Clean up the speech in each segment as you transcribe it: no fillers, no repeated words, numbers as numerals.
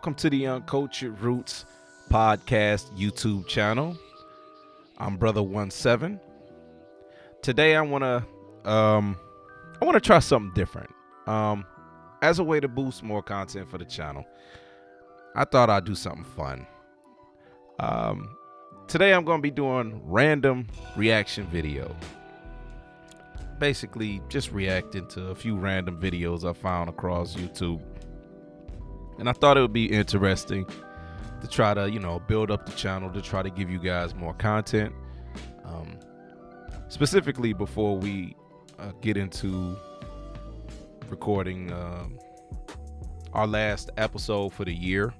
Welcome to the Uncultured Roots podcast YouTube channel. I'm Brother 17. Today I want to try something different. As a way to boost more content for the channel, I thought I'd do something fun. Today I'm going to be doing random reaction video. Basically just reacting to a few random videos I found across YouTube. And I thought it would be interesting to try to, build up the channel, to try to give you guys more content. Specifically before we get into recording our last episode for the year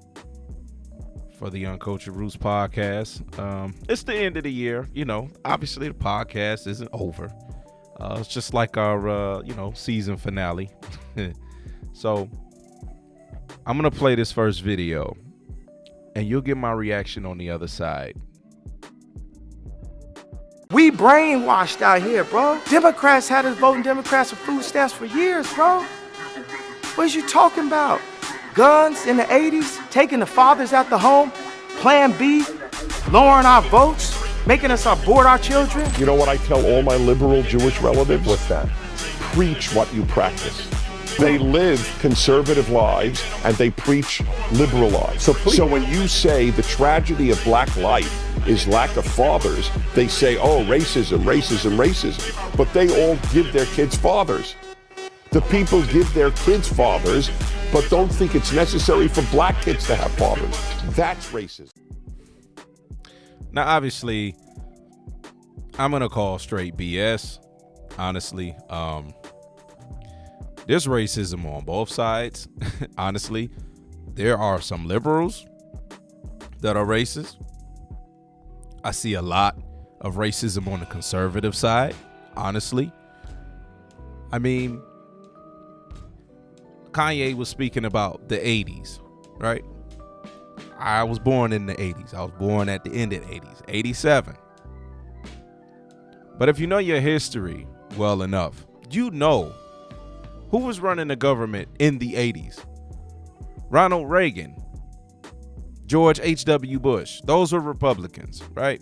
for the Uncultured Roots podcast. It's the end of the year, obviously the podcast isn't over. It's just like our, season finale. So I'm going to play this first video and you'll get my reaction on the other side. We brainwashed out here, bro. Democrats had us voting Democrats for food stamps for years, bro. What is you talking about? Guns in the 80s, taking the fathers out the home, Plan B, lowering our votes, making us abort our children. You know what I tell all my liberal Jewish relatives? What's that? Preach what you practice. They live conservative lives and they preach liberal lives. So when you say the tragedy of black life is lack of fathers, they say, oh, racism, racism, racism. But they all give their kids fathers. The people give their kids fathers, but don't think it's necessary for black kids to have fathers. That's racism. Now, obviously, I'm going to call straight BS, honestly. There's racism on both sides. Honestly, there are some liberals that are racist. I see a lot of racism on the conservative side, honestly. I mean, Kanye was speaking about the 80s, right? I was born in the 80s. I was born at the end of the 80s, 87. But if you know your history well enough, you know who was running the government in the 80s. Ronald Reagan, George H.W. Bush. Those were Republicans, right?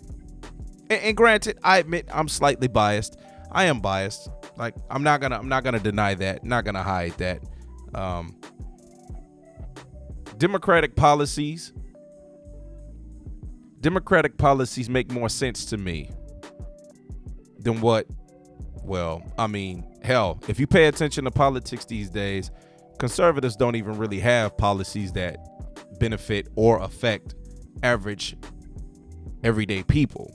And granted, I admit I'm slightly biased. I am biased. Like, I'm not gonna deny that. Not gonna hide that. Democratic policies make more sense to me than what, hell, if you pay attention to politics these days, conservatives don't even really have policies that benefit or affect average everyday people.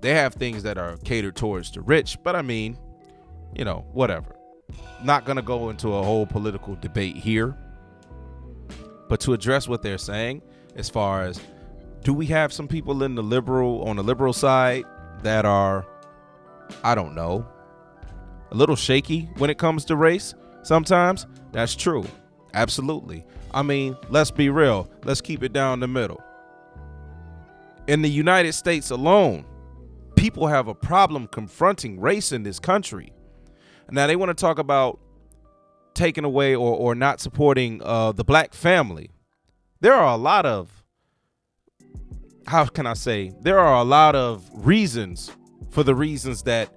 They have things that are catered towards the rich, but whatever. Not gonna go into a whole political debate here, but to address what they're saying as far as, do we have some people on the liberal side that are, I don't know, a little shaky when it comes to race sometimes? That's true. Absolutely. I mean, let's be real. Let's keep it down the middle. In the United States alone, people have a problem confronting race in this country. Now, they want to talk about taking away or not supporting the black family. There are a lot of, there are a lot of reasons for the reasons that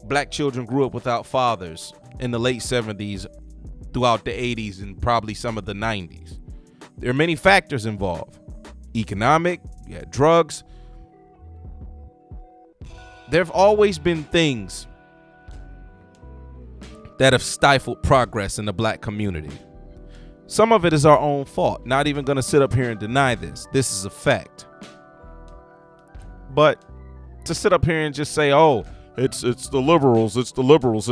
black children grew up without fathers in the late 70s, throughout the 80s, and probably some of the 90s. There are many factors involved. Economic, you had drugs. There have always been things that have stifled progress in the black community. Some of it is our own fault. Not even going to sit up here and deny this. This is a fact. But to sit up here and just say, oh, it's the liberals, it's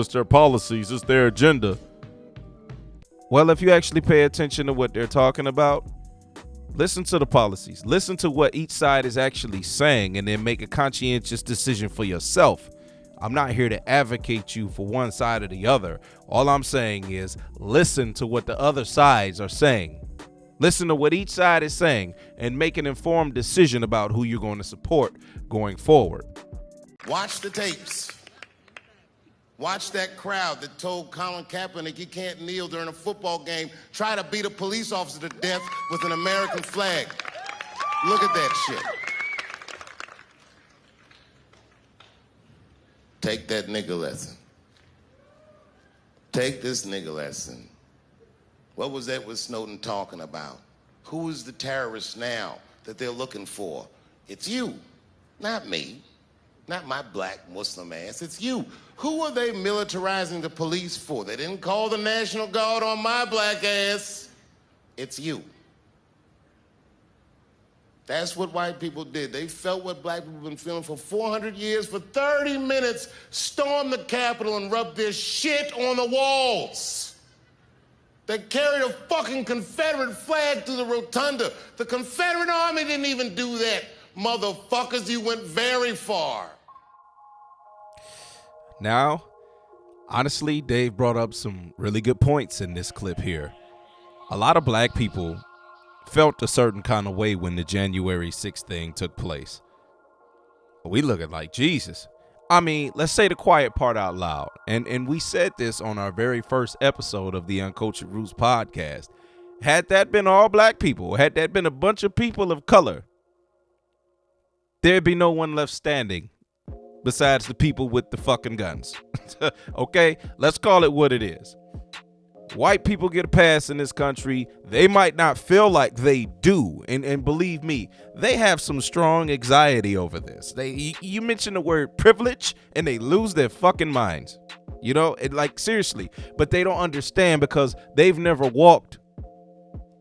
their policies, it's their agenda. Well, if you actually pay attention to what they're talking about, listen to the policies, listen to what each side is actually saying, and then make a conscientious decision for yourself. I'm not here to advocate you for one side or the other. All I'm saying is listen to what the other sides are saying. Listen to what each side is saying and make an informed decision about who you're going to support going forward. Watch the tapes. Watch that crowd that told Colin Kaepernick he can't kneel during a football game try to beat a police officer to death with an American flag. Look at that shit. Take that nigga lesson. Take this nigga lesson. What was Edward Snowden talking about? Who is the terrorist now that they're looking for? It's you, not me, not my black Muslim ass. It's you. Who are they militarizing the police for? They didn't call the National Guard on my black ass. It's you. That's what white people did. They felt what black people have been feeling for 400 years. For 30 minutes, stormed the Capitol and rubbed their shit on the walls. They carried a fucking Confederate flag through the rotunda. The Confederate Army didn't even do that. Motherfuckers, you went very far. Now, honestly, Dave brought up some really good points in this clip here. A lot of black people felt a certain kind of way when the January 6th thing took place. We looking like Jesus. I mean, let's say the quiet part out loud. And we said this on our very first episode of the Uncultured Roots podcast. Had that been all black people, had that been a bunch of people of color, there'd be no one left standing besides the people with the fucking guns. Okay, let's call it what it is. White people get a pass in this country. They might not feel like they do. And believe me, they have some strong anxiety over this. You mention the word privilege and they lose their fucking minds. You know, seriously. But they don't understand because they've never walked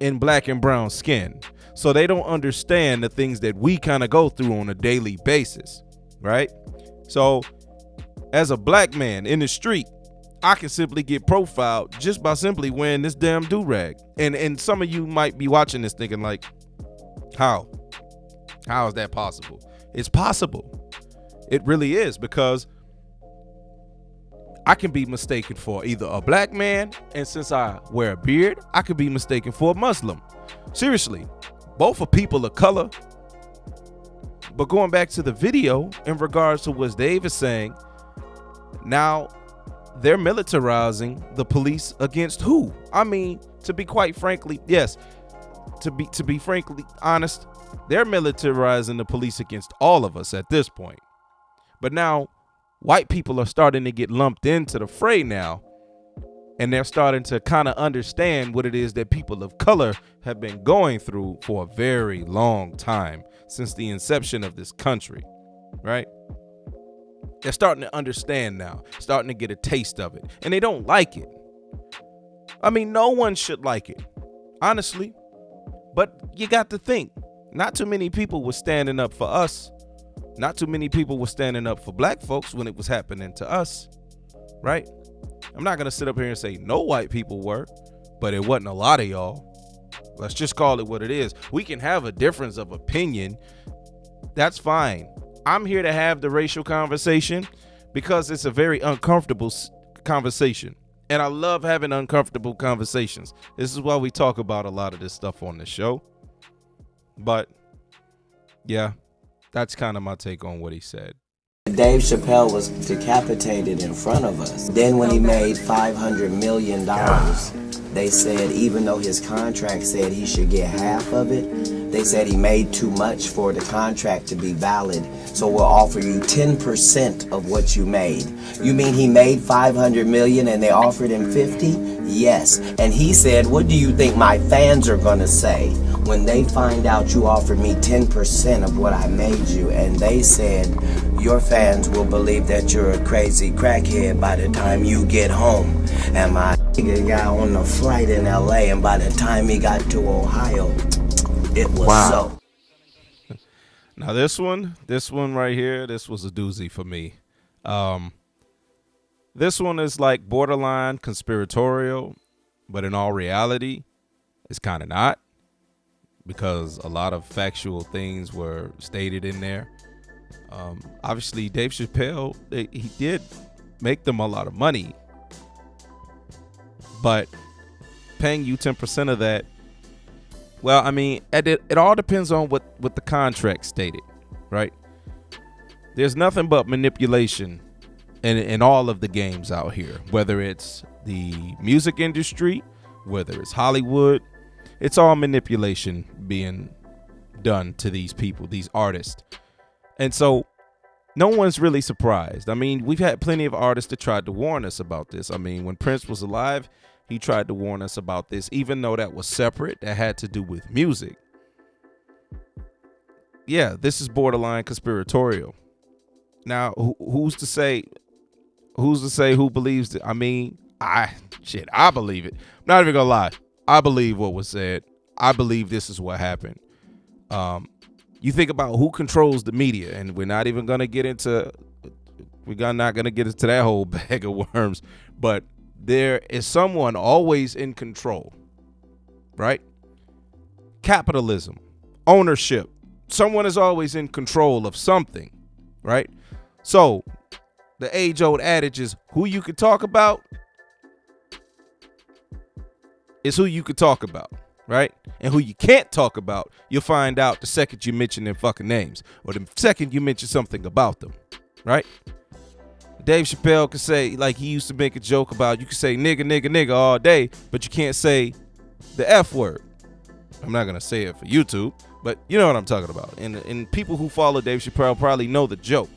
in black and brown skin. So they don't understand the things that we kind of go through on a daily basis. Right? So as a black man in the street, I can simply get profiled just by simply wearing this damn do-rag. And some of you might be watching this thinking like, how? How is that possible? It's possible. It really is, because I can be mistaken for either a black man, and since I wear a beard, I could be mistaken for a Muslim. Seriously, both are people of color. But going back to the video in regards to what Dave is saying, now they're militarizing the police against who? I mean, to be quite frankly, yes, to be frankly honest, they're militarizing the police against all of us at this point. But now white people are starting to get lumped into the fray now, and they're starting to kind of understand what it is that people of color have been going through for a very long time, since the inception of this country, right? They're starting to understand now, starting to get a taste of it, and they don't like it. I mean, no one should like it, honestly. But you got to think, not too many people were standing up for us. Not too many people were standing up for black folks when it was happening to us, right? I'm not going to sit up here and say no white people were, but it wasn't a lot of y'all. Let's just call it what it is. We can have a difference of opinion. That's fine. I'm here to have the racial conversation because it's a very uncomfortable conversation. And I love having uncomfortable conversations. This is why we talk about a lot of this stuff on the show. But yeah, that's kind of my take on what he said. Dave Chappelle was decapitated in front of us. Then when he made $500 million, they said even though his contract said he should get half of it, they said he made too much for the contract to be valid, so we'll offer you 10% of what you made. You mean he made $500 million and they offered him 50? Yes. And he said, what do you think my fans are gonna say when they find out you offered me 10% of what I made you? And they said, your fans will believe that you're a crazy crackhead by the time you get home. And my nigga got on the flight in LA, and by the time he got to Ohio, it was so. Now this one right here, this was a doozy for me. This one is like borderline conspiratorial, but in all reality, it's kind of not, because a lot of factual things were stated in there. Obviously, Dave Chappelle, he did make them a lot of money, but paying you 10% of that, well, I mean, it all depends on what the contract stated, right? There's nothing but manipulation in all of the games out here, whether it's the music industry, whether it's Hollywood, it's all manipulation being done to these people, these artists. And so no one's really surprised. I mean, we've had plenty of artists that tried to warn us about this. I mean, when Prince was alive, he tried to warn us about this, even though that was separate, that had to do with music. Yeah, this is borderline conspiratorial. Now, who's to say who believes it? I mean, I believe it. I'm not even gonna lie. I believe what was said. I believe this is what happened. You think about who controls the media, and we're not even gonna get into that whole bag of worms, but there is someone always in control, right? Capitalism, ownership. Someone is always in control of something, right? So the age-old adage is who you could talk about is who you could talk about, right? And who you can't talk about, you'll find out the second you mention their fucking names or the second you mention something about them, right? Dave Chappelle could say, like he used to make a joke about, you could say nigga, nigga, nigga all day, but you can't say the F word. I'm not going to say it for YouTube, but you know what I'm talking about. And people who follow Dave Chappelle probably know the joke.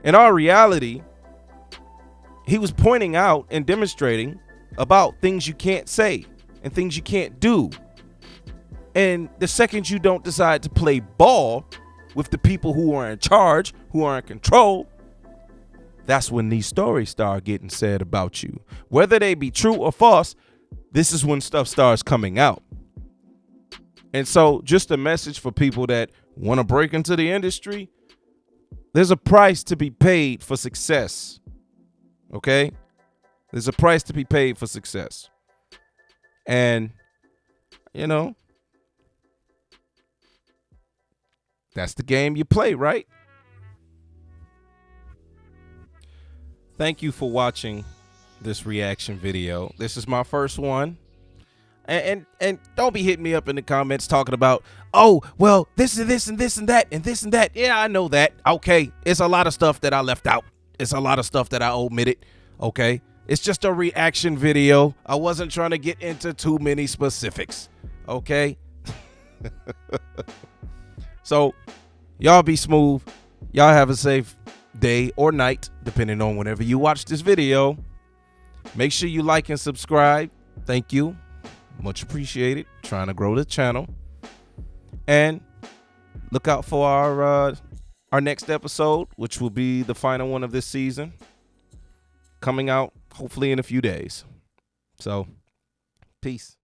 In our reality, he was pointing out and demonstrating about things you can't say and things you can't do. And the second you don't decide to play ball with the people who are in charge, who are in control, that's when these stories start getting said about you. Whether they be true or false, this is when stuff starts coming out. And so just a message for people that want to break into the industry, there's a price to be paid for success. Okay? There's a price to be paid for success. And, you know, that's the game you play, right? Thank you for watching this reaction video. This is my first one. And don't be hitting me up in the comments talking about, oh, well, this and this and this and that and this and that. Yeah, I know that. Okay. It's a lot of stuff that I left out. It's a lot of stuff that I omitted. Okay. It's just a reaction video. I wasn't trying to get into too many specifics. Okay. So y'all be smooth. Y'all have a safe day or night, depending on whenever you watch this video. Make sure you like and subscribe. Thank you. Much appreciated. Trying to grow the channel. And look out for our next episode, which will be the final one of this season, coming out hopefully in a few days. So, peace.